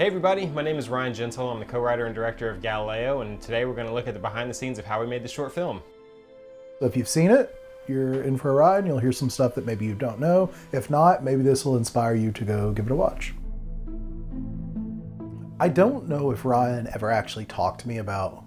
Hey everybody, my name is Ryan Gentle. I'm the co-writer and director of Galileo, and today we're going to look at the behind the scenes of how we made the short film. So if you've seen it, you're in for a ride and you'll hear some stuff that maybe you don't know. If not, maybe this will inspire you to go give it a watch. I don't know if Ryan ever actually talked to me about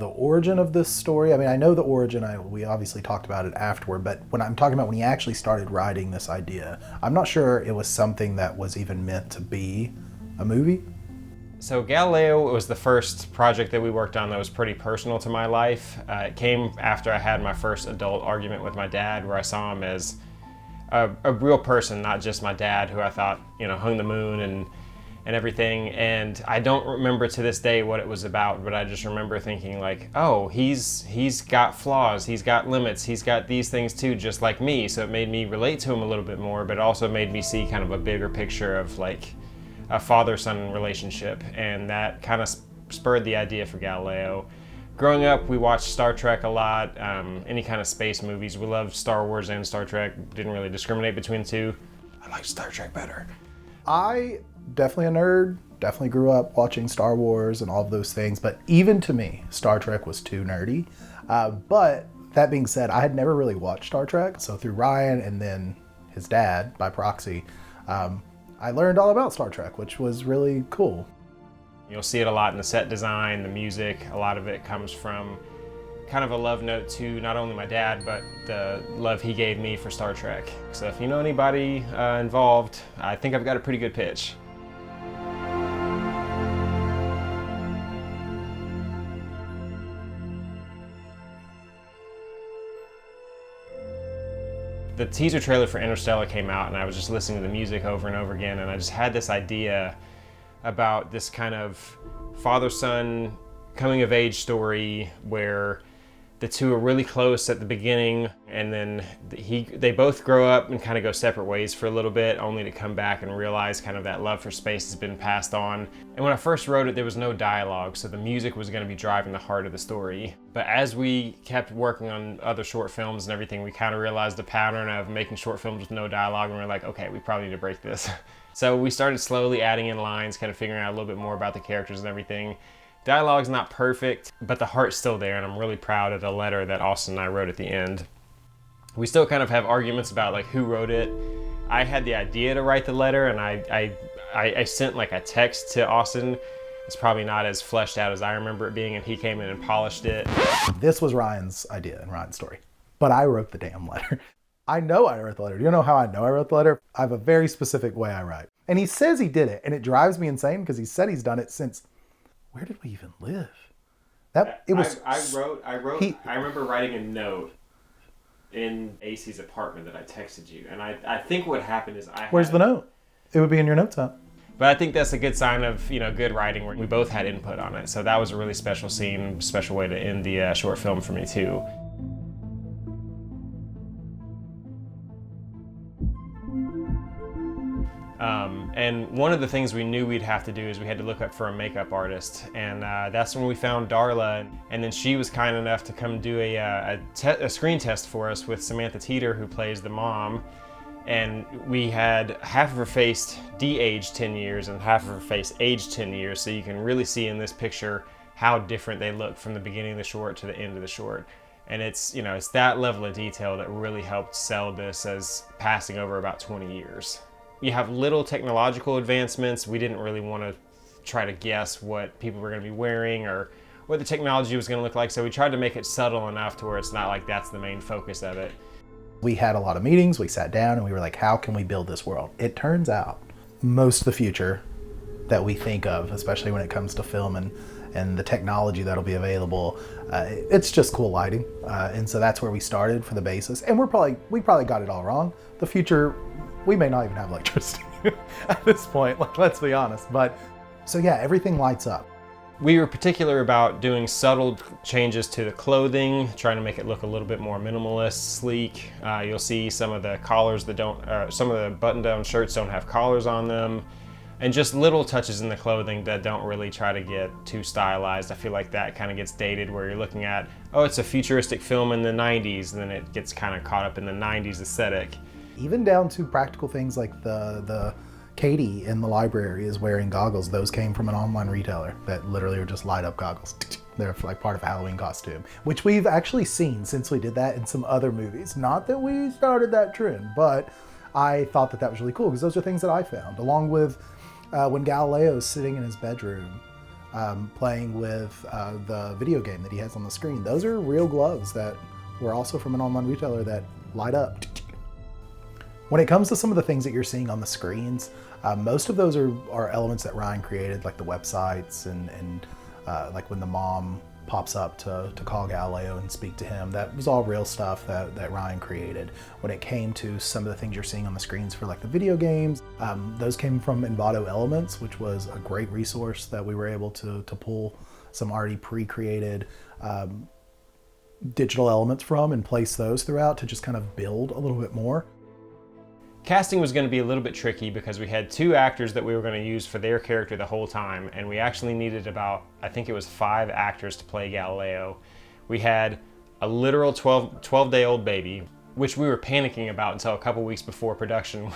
the origin of this story. I mean, I know the origin, we obviously talked about it afterward, but when I'm talking about when he actually started writing this idea, I'm not sure it was something that was even meant to be a movie. So Galileo was the first project that we worked on that was pretty personal to my life. It came after I had my first adult argument with my dad, where I saw him as a real person, not just my dad, who I thought, hung the moon and everything. And I don't remember to this day what it was about, but I just remember thinking like, oh, he's got flaws, he's got limits, he's got these things too, just like me. So it made me relate to him a little bit more, but also made me see kind of a bigger picture of like a father-son relationship, and that kind of spurred the idea for Galileo. Growing up, we watched Star Trek a lot, any kind of space movies. We loved Star Wars and Star Trek, didn't really discriminate between the two. I like Star Trek better. I definitely a nerd, definitely grew up watching Star Wars and all of those things, but even to me, Star Trek was too nerdy. But that being said, I had never really watched Star Trek, so through Ryan and then his dad by proxy, I learned all about Star Trek, which was really cool. You'll see it a lot in the set design, the music. A lot of it comes from kind of a love note to not only my dad, but the love he gave me for Star Trek. So if you know anybody involved, I think I've got a pretty good pitch. The teaser trailer for Interstellar came out, and I was just listening to the music over and over again, and I just had this idea about this kind of father-son coming-of-age story where the two are really close at the beginning, and then they both grow up and kind of go separate ways for a little bit, only to come back and realize kind of that love for space has been passed on. And when I first wrote it, there was no dialogue, so the music was going to be driving the heart of the story. But as we kept working on other short films and everything, we kind of realized the pattern of making short films with no dialogue, and we were like, okay, we probably need to break this. So we started slowly adding in lines, kind of figuring out a little bit more about the characters and everything. Dialogue's not perfect, but the heart's still there, and I'm really proud of the letter that Austin and I wrote at the end. We still kind of have arguments about like who wrote it. I had the idea to write the letter, and I sent like a text to Austin. It's probably not as fleshed out as I remember it being, and he came in and polished it. This was Ryan's idea and Ryan's story, but I wrote the damn letter. I know I wrote the letter. Do you know how I know I wrote the letter? I have a very specific way I write. And he says he did it, and it drives me insane because he said he's done it since... Where did we even live? I remember writing a note in AC's apartment that I texted you, and I think what happened is Where's the note? It would be in your notes app. But I think that's a good sign of good writing where we both had input on it. So that was a really special scene, special way to end the short film for me too. And one of the things we knew we'd have to do is we had to look up for a makeup artist, and that's when we found Darla, and then she was kind enough to come do a screen test for us with Samantha Teeter, who plays the mom, and we had half of her face de-aged 10 years and half of her face aged 10 years, so you can really see in this picture how different they look from the beginning of the short to the end of the short. And it's that level of detail that really helped sell this as passing over about 20 years. You have little technological advancements. We didn't really want to try to guess what people were going to be wearing or what the technology was going to look like, so we tried to make it subtle enough to where it's not like that's the main focus of it. We had a lot of meetings, we sat down, and we were like, how can we build this world? It turns out most of the future that we think of, especially when it comes to film and the technology that'll be available, it's just cool lighting. And so that's where we started for the basis. And we probably got it all wrong. The future, we may not even have electricity at this point, like, let's be honest. But so yeah, everything lights up. We were particular about doing subtle changes to the clothing, trying to make it look a little bit more minimalist, sleek. You'll see some of the collars that some of the button-down shirts don't have collars on them. And just little touches in the clothing that don't really try to get too stylized. I feel like that kind of gets dated where you're looking at, oh, it's a futuristic film in the 90s, and then it gets kind of caught up in the 90s aesthetic. Even down to practical things like the Katie in the library is wearing goggles. Those came from an online retailer that literally are just light up goggles. They're like part of a Halloween costume, which we've actually seen since we did that in some other movies. Not that we started that trend, but I thought that was really cool because those are things that I found, along with when Galileo's sitting in his bedroom playing with the video game that he has on the screen. Those are real gloves that were also from an online retailer that light up. When it comes to some of the things that you're seeing on the screens, most of those are elements that Ryan created, like the websites and like when the mom pops up to call Galileo and speak to him. That was all real stuff that Ryan created. When it came to some of the things you're seeing on the screens for like the video games, those came from Envato Elements, which was a great resource that we were able to pull some already pre-created digital elements from and place those throughout to just kind of build a little bit more. Casting was going to be a little bit tricky because we had 2 actors that we were going to use for their character the whole time, and we actually needed about, I think it was 5 actors to play Galileo. We had a literal 12-day-old baby, which we were panicking about until a couple weeks before production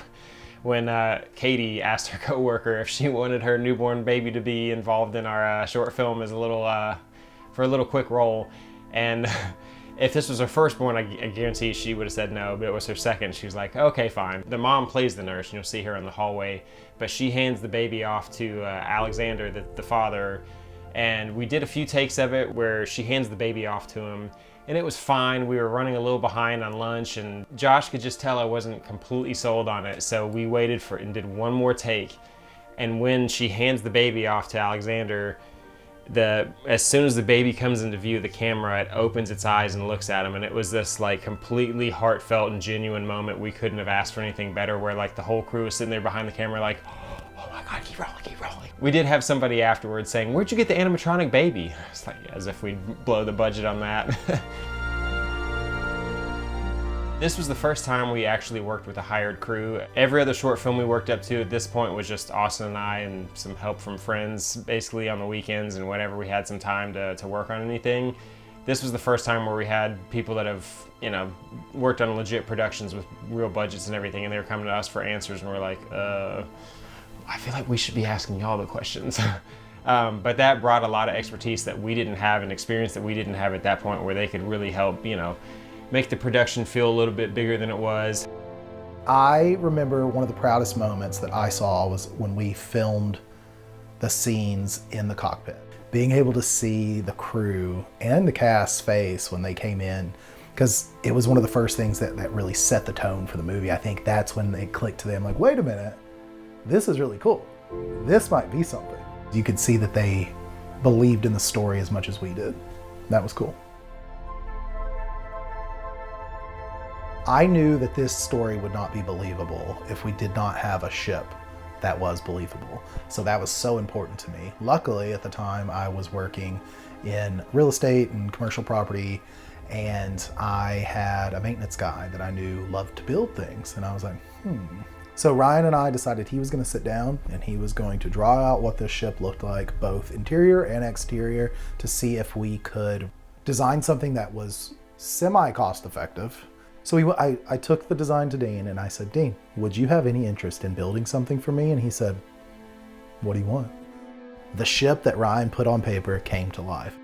when Katie asked her coworker if she wanted her newborn baby to be involved in our short film as for a little quick role. And if this was her firstborn, I guarantee she would have said no, but it was her second. She was like, okay, fine. The mom plays the nurse, and you'll see her in the hallway, but she hands the baby off to Alexander, the father, and we did a few takes of it where she hands the baby off to him, and it was fine. We were running a little behind on lunch, and Josh could just tell I wasn't completely sold on it, so we waited for it and did one more take, and when she hands the baby off to Alexander, as soon as the baby comes into view, the camera, it opens its eyes and looks at him, and it was this like completely heartfelt and genuine moment. We couldn't have asked for anything better, where like the whole crew was sitting there behind the camera like, oh my God, keep rolling, keep rolling. We did have somebody afterwards saying, where'd you get the animatronic baby? It's like, as if we'd blow the budget on that. This was the first time we actually worked with a hired crew. Every other short film we worked up to at this point was just Austin and I and some help from friends, basically on the weekends and whenever we had some time to work on anything. This was the first time where we had people that have, worked on legit productions with real budgets and everything, and they were coming to us for answers, and we're like, I feel like we should be asking y'all the questions. But that brought a lot of expertise that we didn't have and experience that we didn't have at that point, where they could really help, make the production feel a little bit bigger than it was. I remember one of the proudest moments that I saw was when we filmed the scenes in the cockpit. Being able to see the crew and the cast's face when they came in, because it was one of the first things that really set the tone for the movie. I think that's when it clicked to them, like, wait a minute, this is really cool. This might be something. You could see that they believed in the story as much as we did. That was cool. I knew that this story would not be believable if we did not have a ship that was believable. So that was so important to me. Luckily, at the time, I was working in real estate and commercial property, and I had a maintenance guy that I knew loved to build things. And I was like, So Ryan and I decided he was going to sit down and he was going to draw out what this ship looked like, both interior and exterior, to see if we could design something that was semi-cost effective. So I took the design to Dean and I said, Dean, would you have any interest in building something for me? And he said, what do you want? The ship that Ryan put on paper came to life.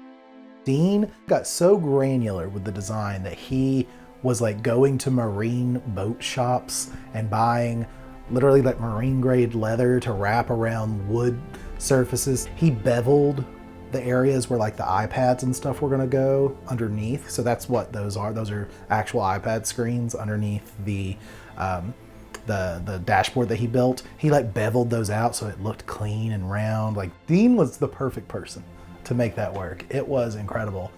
Dean got so granular with the design that he was like going to marine boat shops and buying literally like marine grade leather to wrap around wood surfaces. He beveled the areas where like the iPads and stuff were gonna go underneath. So that's what those are. Those are actual iPad screens underneath the dashboard that he built. He like beveled those out so it looked clean and round. Like Dean was the perfect person to make that work. It was incredible.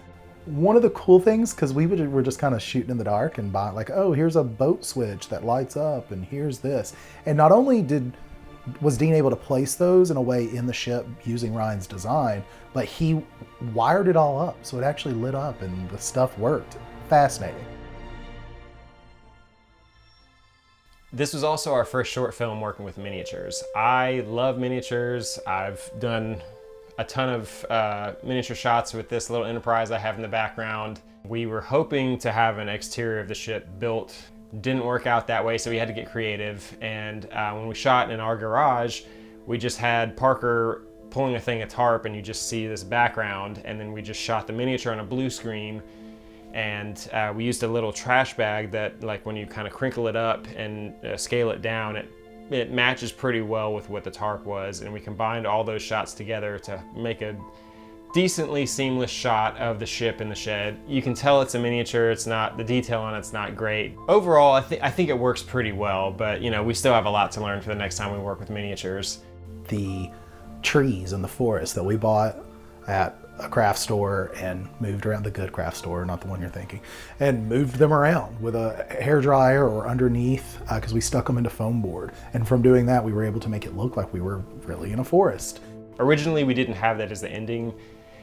One of the cool things, because we were just kind of shooting in the dark and buying like, oh, here's a boat switch that lights up and here's this. And not only was Dean able to place those in a way in the ship using Ryan's design, but he wired it all up so it actually lit up and the stuff worked. Fascinating. This was also our first short film working with miniatures. I love miniatures. I've done a ton of miniature shots with this little Enterprise I have in the background. We were hoping to have an exterior of the ship built Didn't work out that way, so we had to get creative. And when we shot in our garage, we just had Parker pulling a thing of tarp, and you just see this background, and then we just shot the miniature on a blue screen. And we used a little trash bag that, like, when you kind of crinkle it up and scale it down, it matches pretty well with what the tarp was. And we combined all those shots together to make a decently seamless shot of the ship in the shed. You can tell it's a miniature. It's not, the detail on it's not great. Overall, I think it works pretty well, but you know, we still have a lot to learn for the next time we work with miniatures. The trees in the forest that we bought at a craft store and moved around, the good craft store, not the one you're thinking, and moved them around with a hair dryer or underneath, because we stuck them into foam board. And from doing that, we were able to make it look like we were really in a forest. Originally, we didn't have that as the ending,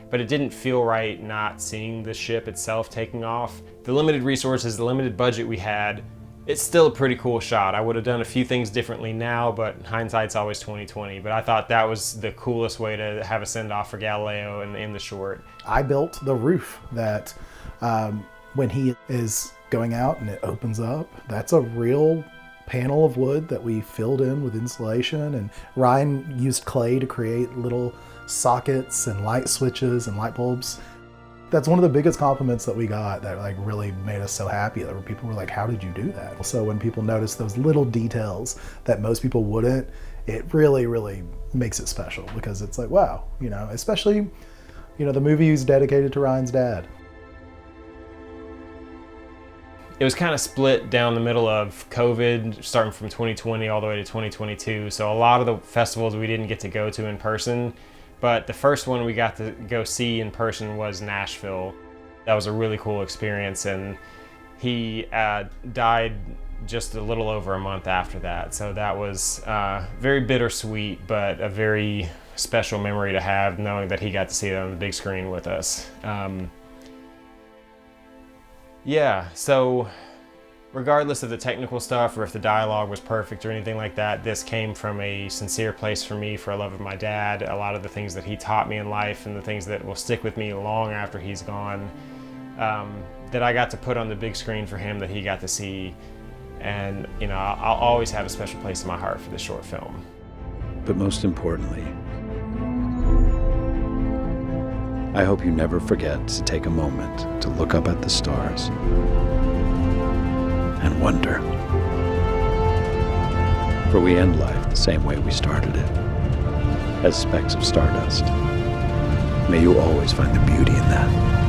but it didn't feel right not seeing the ship itself taking off. The limited resources, the limited budget we had, it's still a pretty cool shot. I would have done a few things differently now, but hindsight's always 20/20. But I thought that was the coolest way to have a send-off for Galileo in the short. I built the roof that when he is going out and it opens up, that's a real panel of wood that we filled in with insulation, and Ryan used clay to create little sockets and light switches and light bulbs. That's one of the biggest compliments that we got that like really made us so happy. That people were like, how did you do that? So when people notice those little details that most people wouldn't, it really, really makes it special, because it's like, wow, you know, especially, you know, the movie is dedicated to Ryan's dad. It was kind of split down the middle of COVID, starting from 2020 all the way to 2022. So a lot of the festivals we didn't get to go to in person, but the first one we got to go see in person was Nashville. That was a really cool experience, and he died just a little over a month after that. So that was very bittersweet, but a very special memory to have, knowing that he got to see it on the big screen with us. Yeah, so regardless of the technical stuff or if the dialogue was perfect or anything like that, this came from a sincere place for me, for a love of my dad. A lot of the things that he taught me in life and the things that will stick with me long after he's gone, that I got to put on the big screen for him, that he got to see. And you know, I'll always have a special place in my heart for this short film. But most importantly, I hope you never forget to take a moment to look up at the stars and wonder. For we end life the same way we started it, as specks of stardust. May you always find the beauty in that.